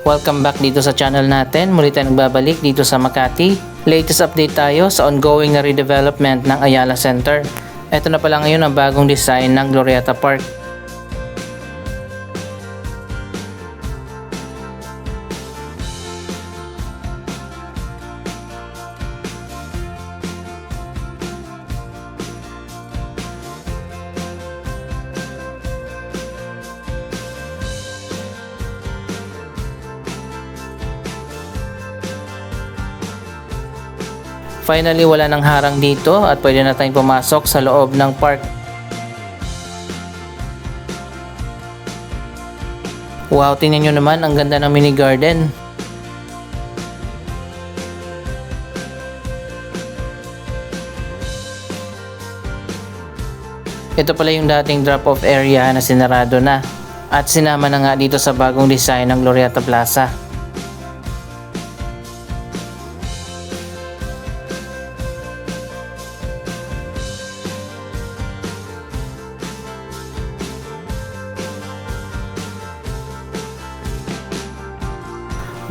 Welcome back dito sa channel natin. Muli tayo nagbabalik dito sa Makati. Latest update tayo sa ongoing na redevelopment ng Ayala Center. Ito na pala ngayon ang bagong design ng Glorietta Park. Finally, wala nang harang dito at pwede na tayong pumasok sa loob ng park. Wow, tingnan nyo naman, ang ganda ng mini garden. Ito pala yung dating drop-off area na sinarado na at sinama na nga dito sa bagong design ng Glorietta Plaza.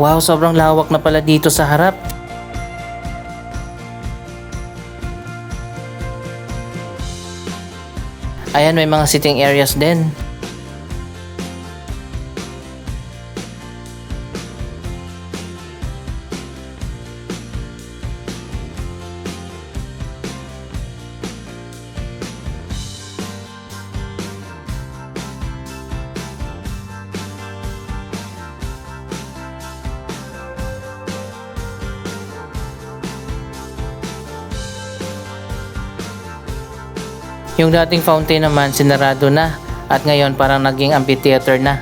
Wow, sobrang lawak na pala dito sa harap. Ayan, may mga sitting areas din. Yung dating fountain naman sinarado na at ngayon parang naging amphitheater na.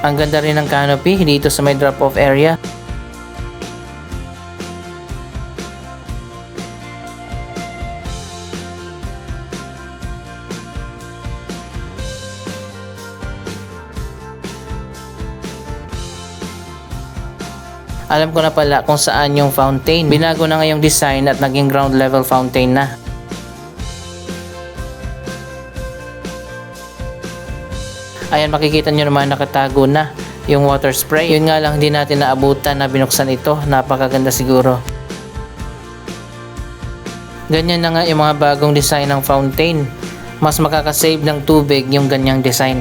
Ang ganda rin ng canopy dito sa may drop-off area. Alam ko na pala kung saan yung fountain. Binago na ngayong design at naging ground level fountain na. Ayan, makikita nyo naman nakatago na yung water spray. Yun nga lang, hindi natin naabutan na binuksan ito. Napakaganda siguro. Ganyan na nga yung mga bagong design ng fountain. Mas makakasave ng tubig yung ganyang design.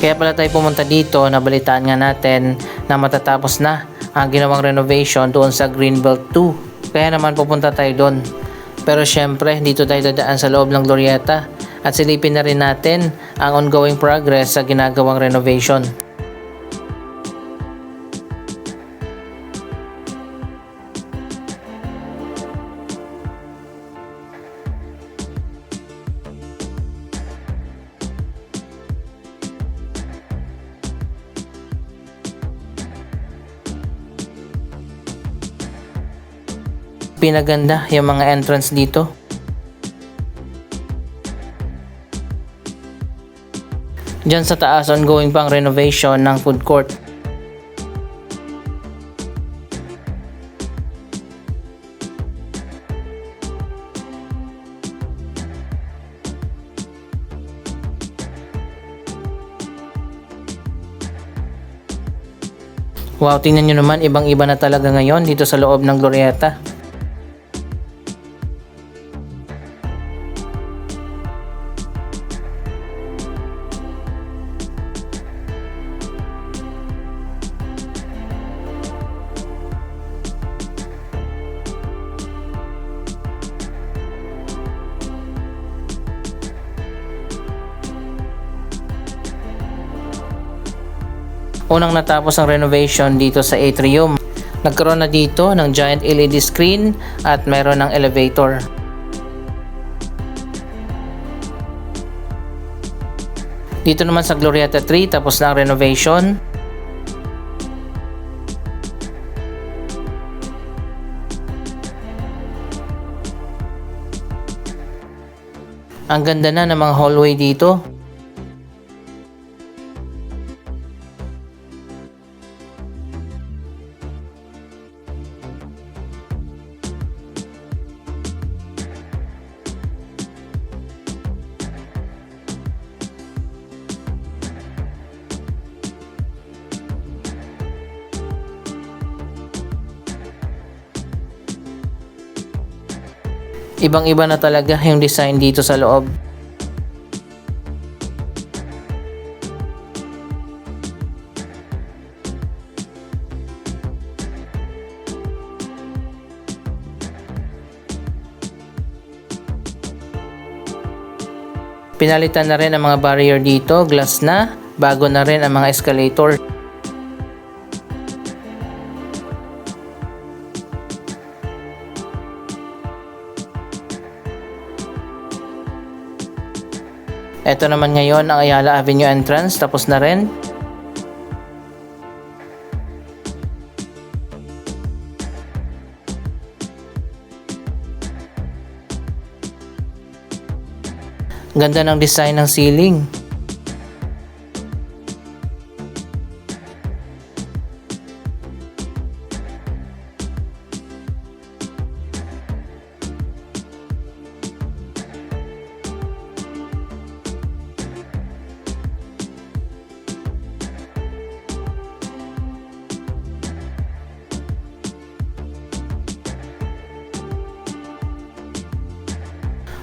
Kaya pala tayo pumunta dito, nabalitaan nga natin na matatapos na ang ginawang renovation doon sa Greenbelt 2. Kaya naman pupunta tayo doon. Pero syempre, dito tayo dadaan sa loob ng Glorietta at silipin na rin natin ang ongoing progress sa ginagawang renovation. Pinaganda yung mga entrance dito. Diyan sa taas, ongoing pang renovation ng food court. Wow, tingnan nyo naman, ibang-iba na talaga ngayon dito sa loob ng Glorietta. Unang natapos ang renovation dito sa atrium. Nagkaroon na dito ng giant LED screen at meron ng elevator. Dito naman sa Glorieta 3 tapos na ang renovation. Ang ganda na ng mga hallway dito. Ibang-iba na talaga yung design dito sa loob. Pinalitan na rin ang mga barrier dito, glass na, bago na rin ang mga escalator. Ito naman ngayon ang Ayala Avenue entrance, tapos na rin. Ganda ng design ng ceiling.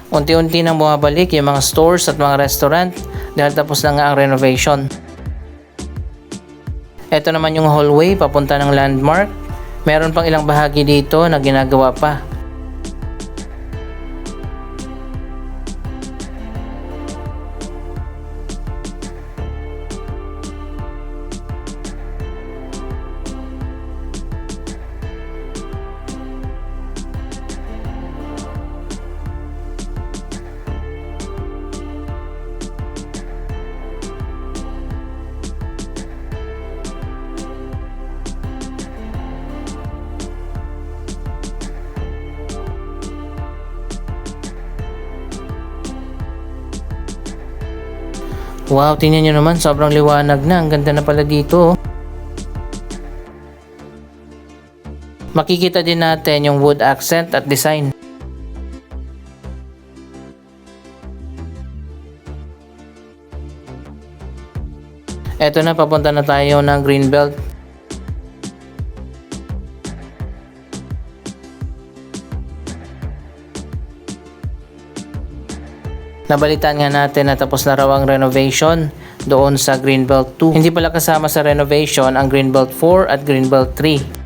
Unti-unti nang bumabalik yung mga stores at mga restaurant dahil tapos na nga ang renovation. Ito naman yung hallway papunta ng Landmark. Meron pang ilang bahagi dito na ginagawa pa. Wow, tingnan nyo naman, sobrang liwanag na. Ang ganda na pala dito. Makikita din natin yung wood accent at design. Eto na, papunta na tayo ng Greenbelt. Nabalitaan nga natin na tapos na raw ang renovation doon sa Greenbelt 2. Hindi pala kasama sa renovation ang Greenbelt 4 at Greenbelt 3.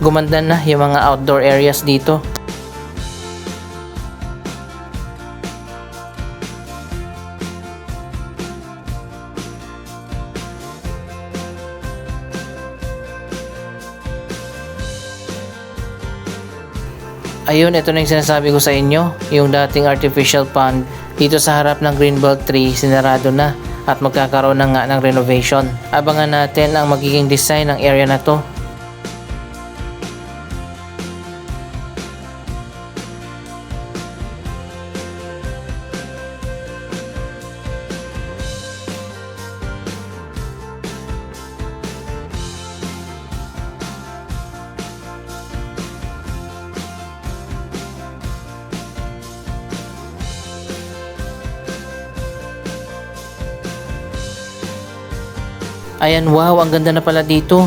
Gumanda na yung mga outdoor areas dito. Ayun, ito na yung sinasabi ko sa inyo. Yung dating artificial pond dito sa harap ng Greenbelt 3, sinarado na at magkakaroon na nga ng renovation. Abangan natin ang magiging design ng area na to. Ayan, wow, ang ganda na pala dito.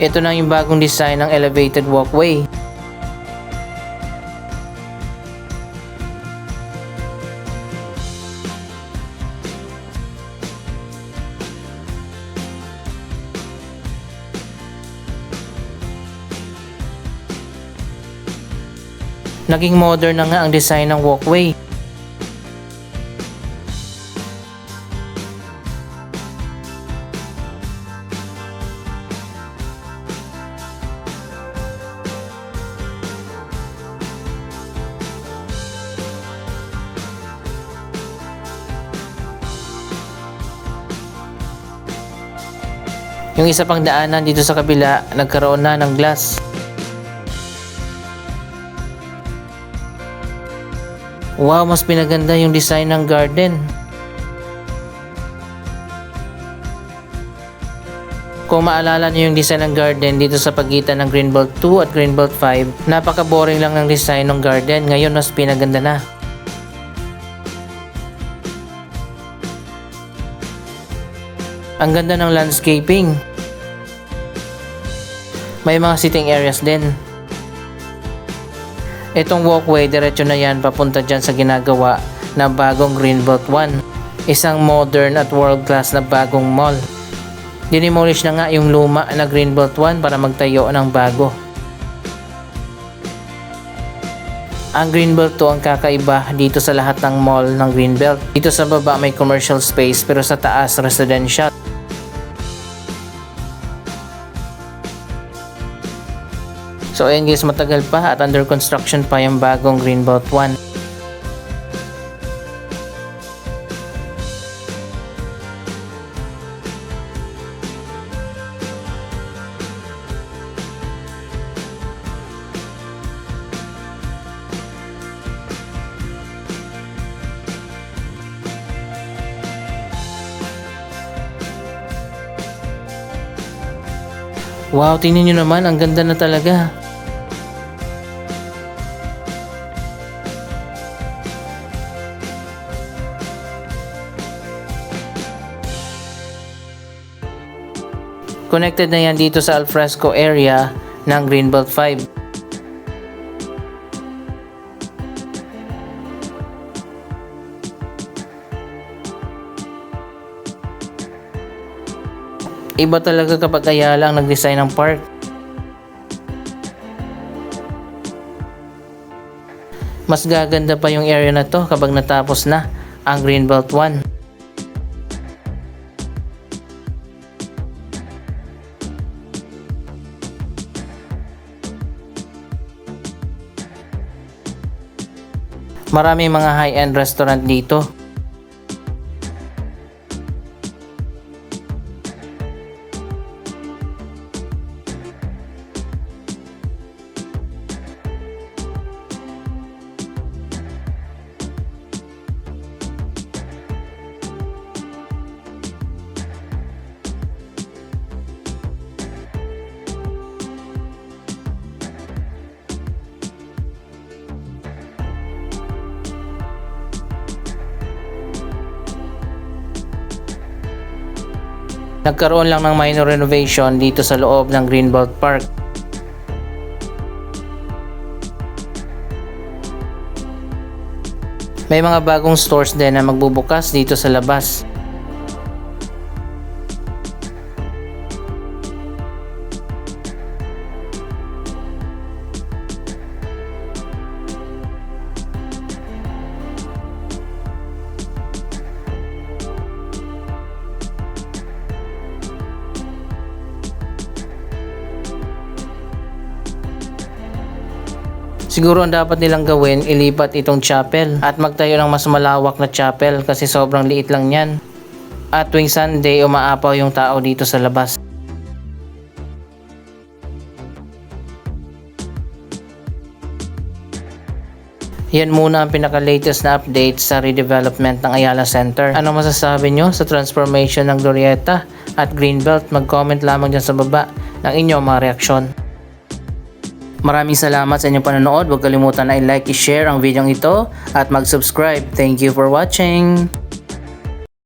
Ito na yung bagong design ng elevated walkway. Naging modern na nga ang design ng walkway. Yung isa pang daanan dito sa kabila, nagkaroon na ng glass. Wow, mas pinaganda yung design ng garden. Kung maalala niyo yung design ng garden dito sa pagitan ng Greenbelt 2 at Greenbelt 5, napaka-boring lang ng design ng garden. Ngayon mas pinaganda na. Ang ganda ng landscaping. May mga sitting areas din. Itong walkway, diretso na yan papunta dyan sa ginagawa na bagong Greenbelt 1. Isang modern at world-class na bagong mall. Dinimolish na nga yung luma na Greenbelt 1 para magtayo ng bago. Ang Greenbelt 2 ang kakaiba dito sa lahat ng mall ng Greenbelt. Dito sa baba may commercial space pero sa taas residential. So ayun guys, matagal pa at under construction pa yung bagong Greenbelt 1. Wow, tingnan nyo naman, ang ganda na talaga. Connected na yan dito sa alfresco area ng Greenbelt 5. Iba talaga kapag kaya lang nag-design ng park. Mas gaganda pa yung area na to kapag natapos na ang Greenbelt 1. Marami mga high-end restaurant dito. Nagkaroon lang ng minor renovation dito sa loob ng Greenbelt Park. May mga bagong stores din na magbubukas dito sa labas. Siguro ang dapat nilang gawin, ilipat itong chapel at magtayo ng mas malawak na chapel kasi sobrang liit lang yan. At tuwing Sunday, umaapaw yung tao dito sa labas. Yan muna ang pinaka-latest na update sa redevelopment ng Ayala Center. Ano masasabi nyo sa transformation ng Glorieta at Greenbelt? Mag-comment lamang dyan sa baba ng inyong mga reaksyon. Maraming salamat sa inyong panonood. Huwag kalimutan na i-like, i-share ang video ito at mag-subscribe. Thank you for watching!